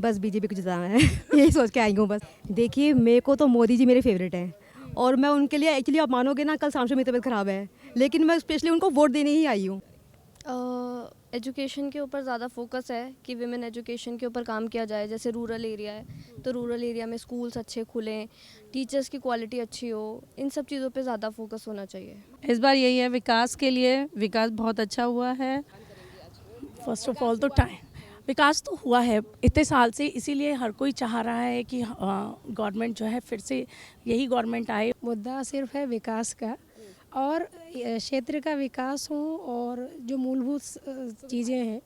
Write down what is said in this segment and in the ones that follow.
बस बीजेपी को जिताना है यही सोच के आई हूँ बस। देखिए मेरे को तो मोदी जी मेरे फेवरेट हैं और मैं उनके लिए एक्चुअली आप मानोगे ना, कल शाम से मेरी तबीयत ख़राब है लेकिन मैं स्पेशली उनको वोट देने ही आई हूँ। एजुकेशन के ऊपर ज़्यादा फोकस है कि विमेन एजुकेशन के ऊपर काम किया जाए। जैसे रूरल एरिया है तो रूरल एरिया में स्कूल्स अच्छे खुलें, टीचर्स की क्वालिटी अच्छी हो, इन सब चीज़ों पे ज़्यादा फोकस होना चाहिए। इस बार यही है विकास के लिए, विकास बहुत अच्छा हुआ है। फर्स्ट ऑफ ऑल तो टाइम विकास तो हुआ है इतने साल से, इसीलिए हर कोई चाह रहा है कि गवर्नमेंट जो है फिर से यही गवर्नमेंट आए। मुद्दा सिर्फ है विकास का और क्षेत्र का विकास हो और जो मूलभूत चीज़ें हैं,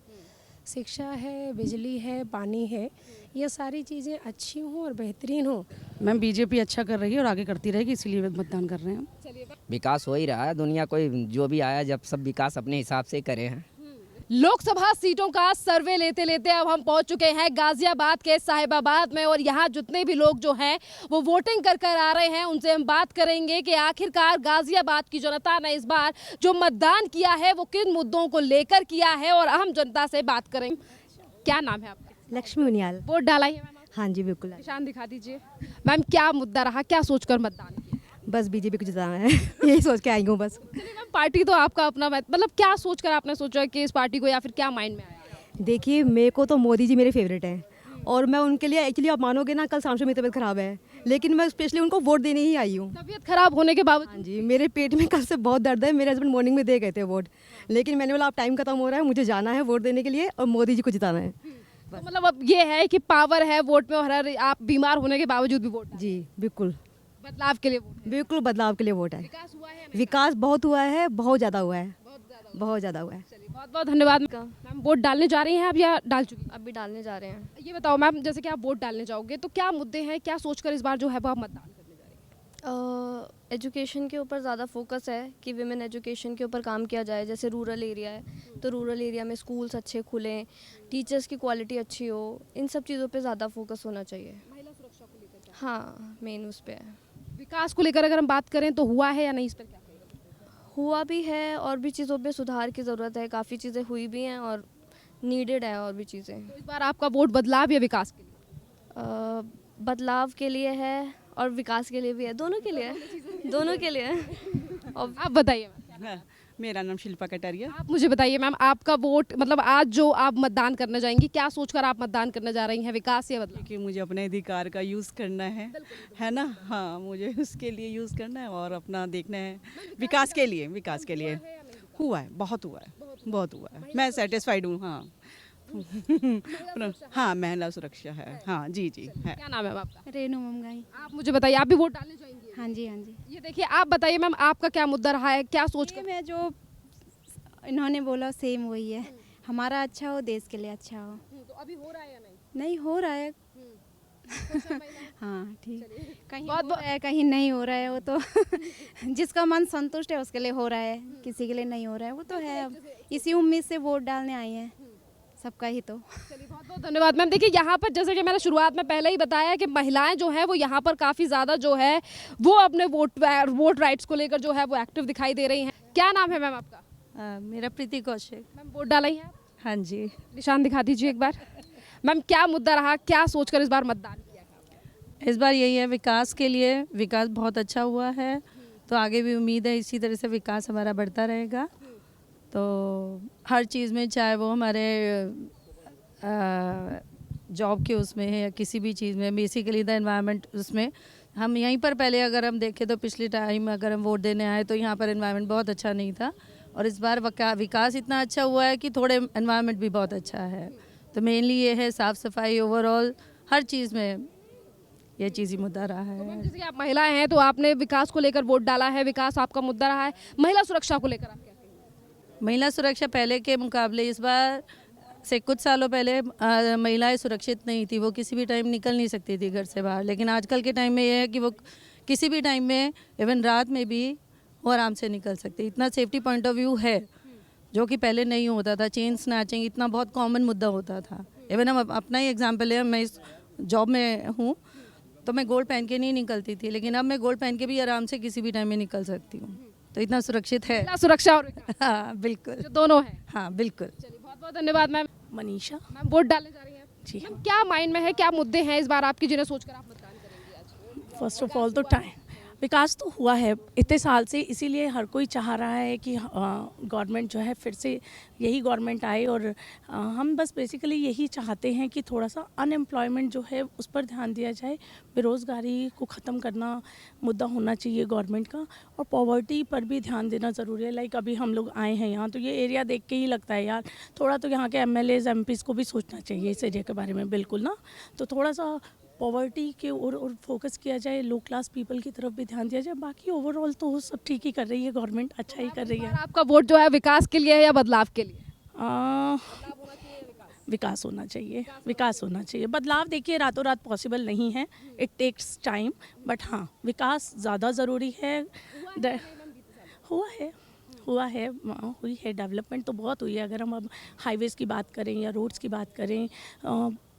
शिक्षा है, बिजली है, पानी है, ये सारी चीज़ें अच्छी हों और बेहतरीन हों। मैम बीजेपी अच्छा कर रही है और आगे करती रहेगी, इसीलिए मतदान कर रहे हैं हम। विकास हो ही रहा है, दुनिया कोई जो भी आया जब सब विकास अपने हिसाब से करे हैं। लोकसभा सीटों का सर्वे लेते लेते अब हम पहुंच चुके हैं गाजियाबाद के साहिबाबाद में और यहाँ जितने भी लोग जो हैं वो वोटिंग कर कर आ रहे हैं, उनसे हम बात करेंगे कि आखिरकार गाजियाबाद की जनता ने इस बार जो मतदान किया है वो किन मुद्दों को लेकर किया है और आम जनता से बात करेंगे। क्या नाम है आपका? लक्ष्मी उनियाल। वोट डाला है मैम? हाँ जी बिल्कुल। निशान दिखा दीजिए मैम। क्या मुद्दा रहा, क्या सोचकर मतदान किया? बस बीजेपी को जिताना है यही सोच के आई हूँ बस। मैम पार्टी तो आपका अपना, मतलब क्या सोचकर आपने सोचा कि इस पार्टी को, या फिर क्या माइंड में आया? देखिए मेरे को तो मोदी जी मेरे फेवरेट हैं और मैं उनके लिए एक्चुअली आप मानोगे ना, कल शाम से मेरी तबीयत ख़राब है लेकिन मैं स्पेशली उनको वोट देने ही आई हूँ। तबीयत खराब होने के हाँ बावजूद? जी, मेरे पेट में कल से बहुत दर्द है। मेरे हस्बैंड मॉर्निंग में दे गए थे वोट, लेकिन मैंने बोला अब टाइम खत्म हो रहा है, मुझे जाना है वोट देने के लिए और मोदी जी को जिताना है। तो मतलब अब ये है कि पावर है वोट में और आप बीमार होने के बावजूद भी वोट? जी बिल्कुल, बदलाव के लिए वोट है। बिल्कुल बदलाव के लिए वोट है। विकास हुआ है? विकास बहुत हुआ है, बहुत ज़्यादा हुआ है, बहुत ज़्यादा हुआ है। चलिए बहुत बहुत धन्यवाद। मैम वोट डालने जा रही हैं आप या डाल चुकी हैं? अभी डालने जा रहे हैं। ये बताओ मैम, जैसे कि आप वोट डालने जाओगे तो क्या मुद्दे हैं, क्या सोचकर इस बार जो है वो आप मतदान करने जा रही हैं? एजुकेशन के ऊपर ज़्यादा फोकस है कि विमेन एजुकेशन के ऊपर काम किया जाए। जैसे रूरल एरिया है तो रूरल एरिया में स्कूल्स अच्छे खुलें, टीचर्स की क्वालिटी अच्छी हो, इन सब चीज़ों पे ज़्यादा फोकस होना चाहिए। महिला सुरक्षा को लेकर हाँ, मेन उस पे है। विकास को लेकर अगर हम बात करें तो हुआ है या नहीं, इस पर क्या कहेंगे? हुआ भी है और भी चीज़ों पे सुधार की ज़रूरत है। काफ़ी चीज़ें हुई भी हैं और नीडेड है और भी चीज़ें। तो इस बार आपका वोट बदलाव या विकास के लिए? बदलाव के लिए है और विकास के लिए भी है, दोनों के लिए है, दोनों के लिए है। और आप बताइए मैम। मेरा नाम शिल्पा कटारिया। आप मुझे बताइए मैम, आपका वोट, मतलब आज जो आप मतदान करने जाएंगी, क्या सोचकर आप मतदान करने जा रही हैं, विकास या बदलाव? कि मुझे अपने अधिकार का यूज़ करना है ना। हाँ, मुझे उसके लिए यूज़ करना है और अपना देखना है विकास के लिए। विकास के लिए हुआ है, बहुत हुआ है, बहुत हुआ है। मैं सेटिस्फाइड हूँ। हाँ हाँ, महिला सुरक्षा है। हाँ जी जी है। क्या नाम है मैम आपका? रेनू ममगाई। आप मुझे बताइए, आप भी वोट डालने जाएंगी? हाँ जी, हाँ जी। ये देखिए, आप बताइए मैम, आपका क्या मुद्दा रहा है, क्या सोचकर? मैं जो इन्होंने बोला सेम वही है, हमारा अच्छा हो, देश के लिए अच्छा हो। तो अभी हो रहा है या नहीं? नहीं हो रहा है। हाँ ठीक, कहीं बहुत हो रहा है, कहीं नहीं हो रहा है, वो तो जिसका मन संतुष्ट है उसके लिए हो रहा है, किसी के लिए नहीं हो रहा है, वो तो है। अब इसी उम्मीद से वोट डालने आई हैं, सबका ही तो। चलिए बहुत बहुत धन्यवाद मैम। देखिए यहाँ पर जैसे कि मैंने शुरुआत में पहले ही बताया कि महिलाएं जो है वो यहाँ पर काफ़ी ज़्यादा जो है वो अपने वोट राइट्स को लेकर जो है वो एक्टिव दिखाई दे रही हैं। क्या नाम है मैम आपका? मेरा प्रीति कौशिक। मैम वोट डाला ही है आप? हाँ जी। निशान दिखा दीजिए एक बार। मैम क्या मुद्दा रहा, क्या सोचकर इस बार मतदान किया है? इस बार यही है विकास के लिए, विकास बहुत अच्छा हुआ है, तो आगे भी उम्मीद है इसी तरह से विकास हमारा बढ़ता रहेगा। तो हर चीज़ में, चाहे वो हमारे जॉब के उसमें है या किसी भी चीज़ में, बेसिकली द एनवायरनमेंट, उसमें हम यहीं पर पहले अगर हम देखें तो पिछले टाइम अगर हम वोट देने आए तो यहाँ पर एनवायरनमेंट बहुत अच्छा नहीं था और इस बार विकास इतना अच्छा हुआ है कि थोड़े एनवायरनमेंट भी बहुत अच्छा है। तो मेनली ये है साफ़ सफाई, ओवरऑल हर चीज़ में ये चीज़ ही मुद्दा रहा है। जैसे कि आप महिलाएं हैं तो आपने विकास को लेकर वोट डाला है, विकास आपका मुद्दा रहा है। महिला सुरक्षा को लेकर आप क्या कहेंगे? महिला सुरक्षा पहले के मुकाबले इस बार से कुछ सालों पहले महिलाएं सुरक्षित नहीं थी, वो किसी भी टाइम निकल नहीं सकती थी घर से बाहर, लेकिन आजकल के टाइम में ये है कि वो किसी भी टाइम में, इवन रात में भी वो आराम से निकल सकती। इतना सेफ्टी पॉइंट ऑफ व्यू है जो कि पहले नहीं होता था। चेन स्नैचिंग इतना बहुत कॉमन मुद्दा होता था। इवन हम अपना ही एग्जाम्पल है, मैं इस जॉब में हूँ तो मैं गोल्ड पहन के नहीं निकलती थी, लेकिन अब मैं गोल्ड पहन के भी आराम से किसी भी टाइम में निकल सकती हूँ। तो इतना सुरक्षित है। महिला सुरक्षा और विकास हाँ बिल्कुल, दोनों है। हाँ बिल्कुल। चलिए बहुत बहुत धन्यवाद मैम। मनीषा। मैम वोट डालने जा रही हैं? जी मैम, क्या माइंड में है, क्या मुद्दे हैं इस बार आपकी जिन्हें सोचकर आप मतदान करेंगे आज? फर्स्ट ऑफ ऑल तो टाइम, विकास तो हुआ है इतने साल से, इसीलिए हर कोई चाह रहा है कि गवर्नमेंट जो है फिर से यही गवर्नमेंट आए। और हम बस बेसिकली यही चाहते हैं कि थोड़ा सा अनएम्प्लॉयमेंट जो है उस पर ध्यान दिया जाए, बेरोज़गारी को ख़त्म करना मुद्दा होना चाहिए गवर्नमेंट का, और पॉवर्टी पर भी ध्यान देना ज़रूरी है। लाइक अभी हम लोग आए हैं यहाँ, तो ये एरिया देख के ही लगता है यार थोड़ा तो यहाँ के MLAs MPs को भी सोचना चाहिए इस एरिया के बारे में, बिल्कुल ना। तो थोड़ा सा पॉवर्टी के और फोकस किया जाए, लो क्लास पीपल की तरफ भी ध्यान दिया जाए। बाकी ओवरऑल तो सब ठीक ही कर रही है गवर्नमेंट, अच्छा ही कर रही है। आपका वोट जो है विकास के लिए है या बदलाव के लिए? विकास होना चाहिए, विकास होना चाहिए। बदलाव देखिए रातों रात पॉसिबल नहीं है, इट टेक्स टाइम, बट हाँ विकास ज़्यादा ज़रूरी है। हुआ है हुई है, डेवलपमेंट तो बहुत हुई है। अगर हम अब हाईवेज़ की बात करें या रोड्स की बात करें,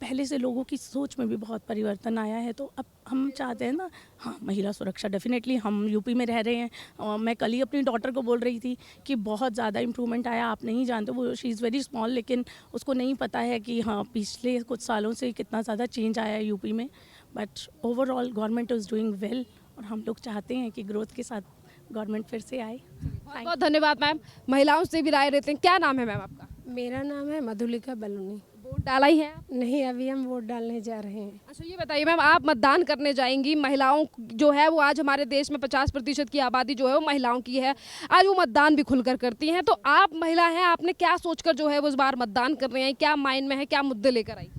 पहले से लोगों की सोच में भी बहुत परिवर्तन आया है। तो अब हम चाहते हैं ना, हाँ महिला सुरक्षा डेफिनेटली, हम यूपी में रह रहे हैं। मैं कल ही अपनी डॉटर को बोल रही थी कि बहुत ज़्यादा इम्प्रूवमेंट आया। आप नहीं जानते, वो शी इज़ वेरी स्मॉल, लेकिन उसको नहीं पता है कि हाँ पिछले कुछ सालों से कितना ज़्यादा चेंज आया है यूपी में। But overall government is doing well, और हम लोग चाहते हैं कि ग्रोथ के साथ गवर्नमेंट फिर से आए। बहुत बहुत धन्यवाद मैम। महिलाओं से भी राय लेते हैं। क्या नाम है मैम आपका? मेरा नाम है मधुलिका बलूनी। वोट डाला ही है आप? नहीं, अभी हम वोट डालने जा रहे हैं। अच्छा ये बताइए मैम, आप मतदान करने जाएंगी, महिलाओं जो है वो आज हमारे देश में 50% की आबादी जो है वो महिलाओं की है, आज वो मतदान भी खुलकर करती हैं। तो आप महिला हैं, आपने क्या सोचकर जो है वो इस बार मतदान कर रहे हैं, क्या माइंड में है, क्या मुद्दे लेकर आई?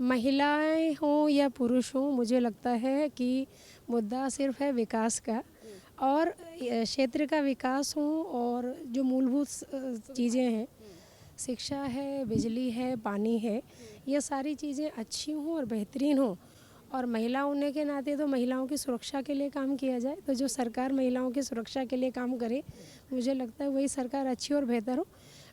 महिलाएं हों या पुरुष हों, मुझे लगता है कि मुद्दा सिर्फ है विकास का, और क्षेत्र का विकास हो, और जो मूलभूत चीज़ें हैं, शिक्षा है, बिजली है, पानी है, ये सारी चीज़ें अच्छी हों और बेहतरीन हों। और महिला होने के नाते तो महिलाओं की सुरक्षा के लिए काम किया जाए। तो जो सरकार महिलाओं की सुरक्षा के लिए काम करे, मुझे लगता है वही सरकार अच्छी और बेहतर हो।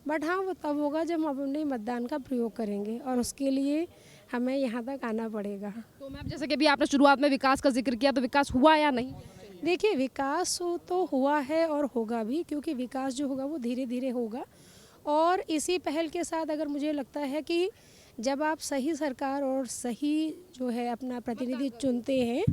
बट हाँ, वो तब होगा जब हम अपने मतदान का प्रयोग करेंगे, और उसके लिए हमें यहाँ तक आना पड़ेगा। तो मैम जैसे कि अभी आपने शुरुआत में विकास का जिक्र किया, तो विकास हुआ या नहीं? देखिए, विकास तो हुआ है और होगा भी, क्योंकि विकास जो होगा वो धीरे धीरे होगा। और इसी पहल के साथ अगर मुझे लगता है कि जब आप सही सरकार और सही जो है अपना प्रतिनिधि चुनते हैं,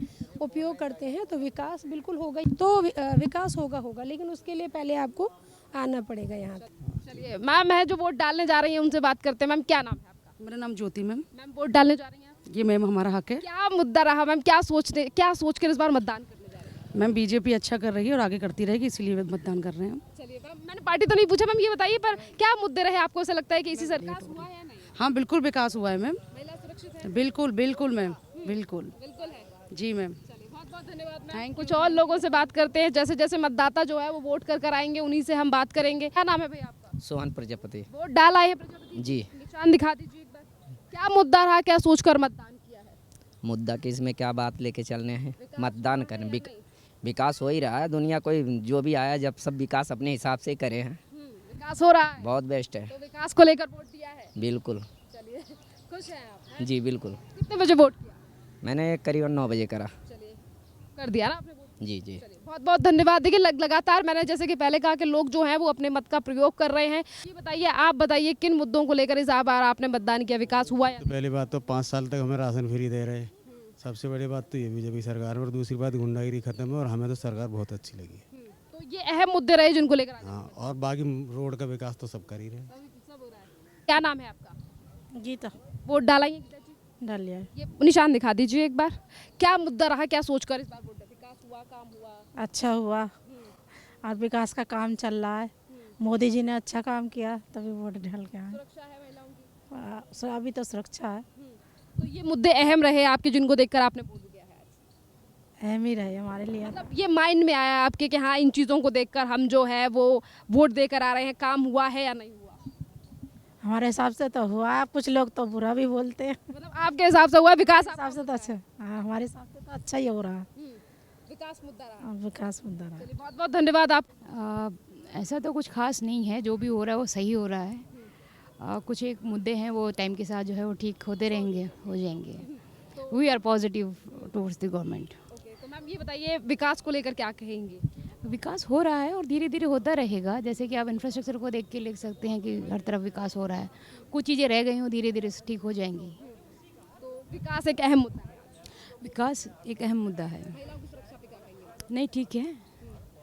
उपयोग करते हैं, तो विकास बिल्कुल होगा। तो विकास होगा, लेकिन उसके लिए पहले आपको आना पड़ेगा यहाँ तक। चलिए मैम है जो वोट डालने जा रही हैं उनसे बात करते हैं। मैम क्या नाम है आपका? मेरा नाम ज्योति मैम। मैम वोट डालने जा रही हैं आप? ये मैम हमारा हक है। क्या मुद्दा रहा मैम, क्या सोचकर इस बार मतदान करने जा रहे हैं? मैम बीजेपी अच्छा कर रही है और आगे करती रहेगी, इसीलिए मतदान कर रहे हैं। चलिए मैम, मैंने पार्टी तो नहीं पूछा मैम, ये बताइए पर क्या मुद्दे रहे आपको, ऐसा लगता है कि इसी सरकार हुआ है या नहीं? हाँ बिल्कुल विकास हुआ है मैम, महिला सुरक्षित है? बिल्कुल बिल्कुल मैम, बिल्कुल बिल्कुल है। जी मैम। चलिए बहुत बहुत धन्यवाद मैम। कुछ और लोगों से बात करते हैं, जैसे जैसे मतदाता जो है वो वोट कर आएंगे, उन्हीं से हम बात करेंगे। क्या नाम है भैया आपका? सोहन प्रजापति। वोट डाल आए हैं प्रजापति जी। निशान दिखा दीजिए एक बार। क्या मुद्दा रहा, क्या सोचकर मतदान किया है? मुद्दा किस में क्या बात लेके चलने हैं, मतदान करें। विकास हो ही रहा है, दुनिया कोई जो भी आया जब सब विकास अपने हिसाब से करे हैं, विकास हो रहा है, बहुत बेस्ट है। तो विकास को लेकर वोट दिया है? बिल्कुल। चलिए खुश हैं आप? जी बिल्कुल। कितने बजे वोट किया? मैंने करीबन 9 बजे करा। चलिए कर दिया ना आपने वोट? जी जी। बहुत बहुत धन्यवाद। देखिए लगातार मैंने जैसे कि पहले कहा कि लोग जो हैं वो अपने मत का प्रयोग कर रहे हैं। ये बताइए, आप बताइए किन मुद्दों को लेकर इस बार आपने मतदान किया, विकास हुआ या? तो पहली बात तो 5 साल तक हमें राशन फ्री दे रहे हैं, सबसे बड़ी बात तो ये बीजेपी सरकार में। और दूसरी बात गुंडागिरी खत्म है, और हमें तो सरकार बहुत अच्छी लगी। तो ये अहम मुद्दे रहे जिनको लेकर हाँ, और बाकी रोड का विकास तो सब कर ही रहे। क्या नाम है आपका? गीता। वोट डाला ही डाल लिया। ये निशान दिखा दीजिए एक बार। क्या मुद्दा रहा, क्या सोचकर इस बार वोट? विकास हुआ, काम हुआ? अच्छा हुआ, और विकास का काम चल रहा है। मोदी जी ने अच्छा काम किया, तभी वोट डाल के आए। सुरक्षा है महिलाओं की? अभी तो सुरक्षा है। तो ये मुद्दे अहम रहे आपके जिनको देखकर आपने वोट दिया है आज? अहम ही रहे हमारे लिए। मतलब ये माइंड में आया आपके कि हाँ इन चीज़ों को देखकर हम जो है वो वोट देकर आ रहे हैं, काम हुआ है या नहीं हुआ? हमारे हिसाब से तो हुआ, कुछ लोग तो बुरा भी बोलते हैं। मतलब आपके हिसाब से हुआ विकास? हिसाब से तो अच्छा, हाँ हमारे हिसाब से तो अच्छा ही हो रहा है। विकास मुद्दा रहा। विकास मुद्दा रहा। चलिए बहुत बहुत धन्यवाद आप। ऐसा तो कुछ खास नहीं है, जो भी हो रहा है वो सही हो रहा है। कुछ एक मुद्दे हैं वो टाइम के साथ जो है वो ठीक होते रहेंगे, हो जाएंगे। We are positive towards the government. तो मैम ये बताइए विकास को लेकर क्या कहेंगी? विकास हो रहा है और धीरे धीरे होता रहेगा। जैसे कि आप इंफ्रास्ट्रक्चर को देख के लिख सकते हैं कि हर तरफ विकास हो रहा है। कुछ चीज़ें रह गई हों, धीरे धीरे ठीक हो जाएंगी। विकास एक अहम मुद्दा है। विकास एक अहम मुद्दा है। नहीं ठीक है,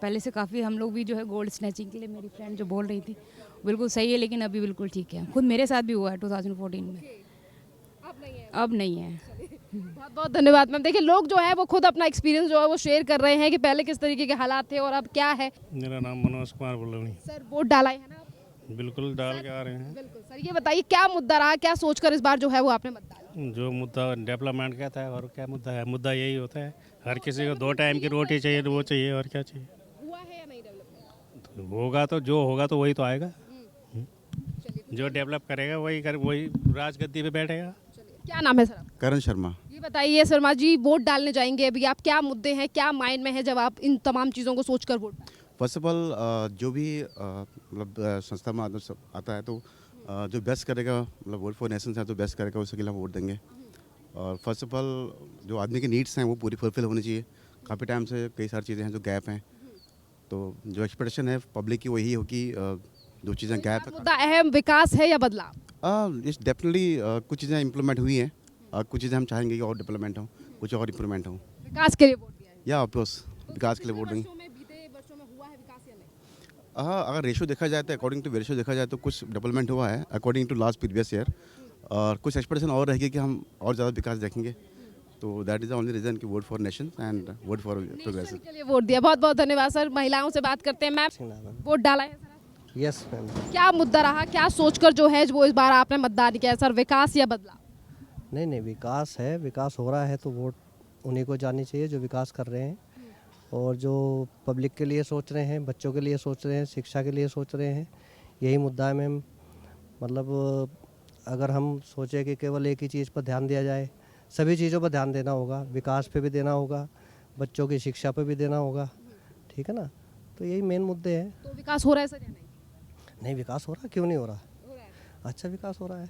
पहले से काफ़ी हम लोग भी जो है गोल्ड स्नैचिंग के लिए मेरी फ्रेंड जो बोल रही थी बिल्कुल सही है, लेकिन अभी बिल्कुल ठीक है। खुद मेरे साथ भी हुआ है 2014 में, अब नहीं है। बहुत बहुत धन्यवाद मैम। देखिए लोग जो है वो खुद अपना एक्सपीरियंस जो है वो शेयर कर रहे हैं कि पहले किस तरीके के हालात थे और अब क्या है। मेरा नाम मनोज कुमार बोलनी। सर वोट डाला है ना आप? बिल्कुल डाल के आ रहे हैं। बिल्कुल सर, ये बताइए क्या मुद्दा रहा, क्या सोचकर इस बार जो है वो आपने मत डाला? जो मुद्दा डेवलपमेंट का था और क्या मुद्दा है, मुद्दा यही होता है हर किसी को 2 टाइम की रोटी चाहिए, वो चाहिए और क्या चाहिए। हुआ है या नहीं डेवलपमेंट? तो होगा तो जो होगा तो वही तो आएगा। जो डेवलप करेगा वही राजगद्दी पे बैठेगा। क्या नाम है सर आपका? करण शर्मा। ये बताइए शर्मा जी, वोट डालने जाएंगे अभी, आप क्या मुद्दे हैं, क्या माइंड में है जब आप इन तमाम चीज़ों को सोचकर वोट डालें? फर्स्ट ऑफ ऑल जो भी मतलब संस्था में आता है तो जो बेस्ट करेगा, मतलब वोट फॉर नेशंस है तो बेस्ट करेगा, उसके लिए हम वोट देंगे। और फर्स्ट ऑफ ऑल जो आदमी की नीड्स हैं वो पूरी फुलफिल होनी चाहिए। काफ़ी टाइम से कई सारी चीज़ें हैं जो गैप हैं, तो जो एक्सपेक्टेशन है पब्लिक की वही हो कि जो चीज़ें गैप है। मुद्दा अहम विकास है या बदलाव? इस डेफिनेटली कुछ चीज़ें इम्प्लीमेंट हुई हैं और कुछ चीज़ें हम चाहेंगे कि और डेवलपमेंट हो, कुछ और इम्प्रूवमेंट हो। विकास के लिए वोट दिया है? या ऑफकोर्स विकास के लिए वोट देंगे। बीते वर्षों में हुआ है विकास या नहीं? हाँ, अगर रेशो देखा जाए तो अकॉर्डिंग टू रेशो देखा जाए तो कुछ डेवलपमेंट हुआ है according to last previous year, और कुछ एक्सपेक्टेशन और रहेगी कि हम और ज़्यादा विकास देखेंगे। तो that is the only reason कि vote for nation and vote for progressive के लिए वोट दिया। बहुत बहुत धन्यवाद सर। महिलाओं से बात करते हैं। मैम वोट डाला है सर? Yes ma'am. क्या मुद्दा रहा, क्या सोचकर जो है वो इस बार आपने मतदान किया है सर, विकास या बदलाव? नहीं विकास है, विकास हो रहा है तो वोट उन्हीं को जानी चाहिए जो विकास कर रहे हैं और जो पब्लिक के लिए सोच रहे हैं, बच्चों के लिए सोच रहे हैं, शिक्षा के लिए सोच रहे हैं। यही मुद्दा है मैम। मतलब अगर हम सोचें कि केवल एक ही चीज़ पर ध्यान दिया जाए, सभी चीज़ों पर ध्यान देना होगा, विकास पे भी देना होगा, बच्चों की शिक्षा पे भी देना होगा, ठीक है ना। तो यही मेन मुद्दे हैं। तो विकास हो रहा है सर या नहीं? नहीं विकास हो रहा, क्यों नहीं हो रहा? अच्छा विकास हो रहा है,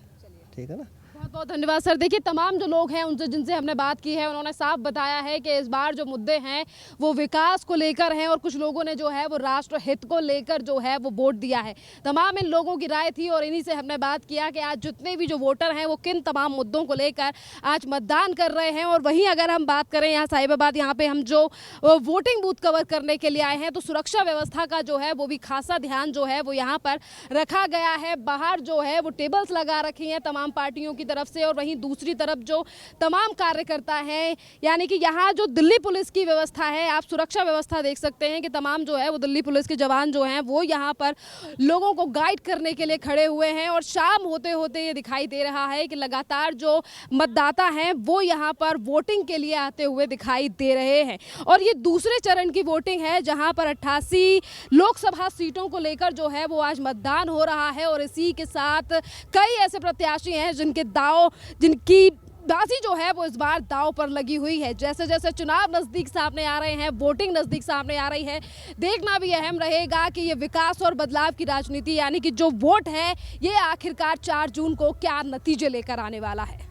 ठीक है ना। बहुत बहुत धन्यवाद सर। देखिए तमाम जो लोग हैं उनसे जिनसे हमने बात की है उन्होंने साफ बताया है कि इस बार जो मुद्दे हैं वो विकास को लेकर हैं और कुछ लोगों ने जो है वो राष्ट्र हित को लेकर जो है वो वोट दिया है। तमाम इन लोगों की राय थी और इन्हीं से हमने बात किया कि आज जितने भी जो वोटर हैं वो किन तमाम मुद्दों को लेकर आज मतदान कर रहे हैं। और वहीं अगर हम बात करें यहाँ साहिबाबाद, यहाँ पे हम जो वोटिंग बूथ कवर करने के लिए आए हैं तो सुरक्षा व्यवस्था का जो है वो भी खासा ध्यान जो है वो यहाँ पर रखा गया है। बाहर जो है वो टेबल्स लगा रखी हैं तमाम पार्टियों की तरफ से और वहीं दूसरी तरफ जो तमाम कार्यकर्ता हैं, यानी कि यहाँ जो दिल्ली पुलिस की व्यवस्था है, आप सुरक्षा व्यवस्था देख सकते हैं कि तमाम जो है वो दिल्ली पुलिस के जवान जो हैं वो यहाँ पर लोगों को गाइड करने के लिए खड़े हुए हैं। और शाम होते होते ये दिखाई दे रहा है कि लगातार जो मतदाता हैं वो यहाँ पर वोटिंग के लिए आते हुए दिखाई दे रहे हैं। और ये दूसरे चरण की वोटिंग है जहाँ पर 88 लोकसभा सीटों को लेकर जो है वो आज मतदान हो रहा है। और इसी के साथ कई ऐसे प्रत्याशी हैं जिनकी बाजी जो है वो इस बार दांव पर लगी हुई है। जैसे जैसे चुनाव नज़दीक सामने आ रहे हैं, वोटिंग नज़दीक सामने आ रही है, देखना भी अहम रहेगा कि ये विकास और बदलाव की राजनीति यानी कि जो वोट है ये आखिरकार 4 जून को क्या नतीजे लेकर आने वाला है।